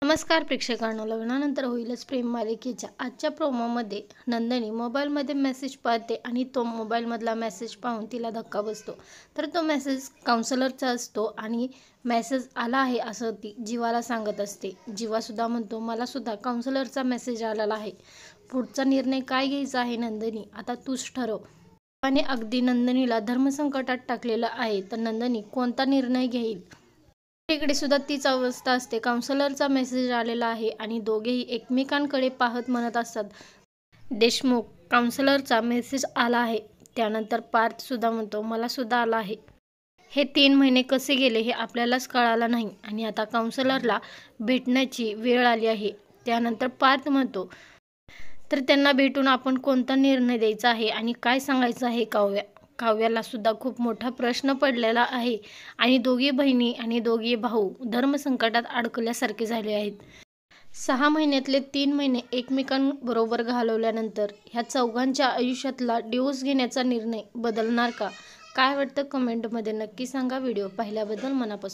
नमस्कार प्रेक्षकांनो, लग्नानंतर होईलच प्रेम मालिकेच्या आजच्या प्रोमोमध्ये नंदिनी मोबाईलमध्ये मेसेज पाहते आणि तो मोबाईलमधला मेसेज पाहून तिला धक्का बसतो. तर तो मेसेज काउन्सलरचा असतो आणि मेसेज आला आहे असं ती जीवाला सांगत असते. जीवासुद्धा म्हणतो, मलासुद्धा काउन्सलरचा मेसेज आलेला आहे. पुढचा निर्णय काय घ्यायचा आहे नंदिनी, आता तूच ठरव. जीवाने अगदी नंदिनीला धर्मसंकटात टाकलेलं आहे, तर नंदिनी कोणता निर्णय घेईल. इकडे सुद्धा तीच अवस्था असते. काउन्सलरचा मेसेज आलेला आहे आणि दोघेही एकमेकांकडे पाहत म्हणत असतात, देशमुख, काउन्सलरचा मेसेज आला आहे. त्यानंतर पार्थ सुद्धा म्हणतो, मला सुद्धा आला आहे. हे 3 महिने कसे गेले हे आपल्यालाच कळालं नाही आणि आता काउन्सलरला भेटण्याची वेळ आली आहे. त्यानंतर पार्थ म्हणतो, तर त्यांना भेटून आपण कोणता निर्णय द्यायचा आहे आणि काय सांगायचं आहे काव्याला सुद्धा खूप मोठा प्रश्न पडलेला आहे आणि दोघी बहिणी आणि दोघी भाऊ धर्मसंकटात अडकल्यासारखे झाले आहेत. 6 महिन्यातले 3 महिने एकमेकांबरोबर घालवल्यानंतर ह्या चौघांच्या आयुष्यातला डिवोर्स घेण्याचा निर्णय बदलणार का? काय वाटतं कमेंटमध्ये नक्की सांगा. व्हिडिओ पाहिल्याबद्दल मनापासून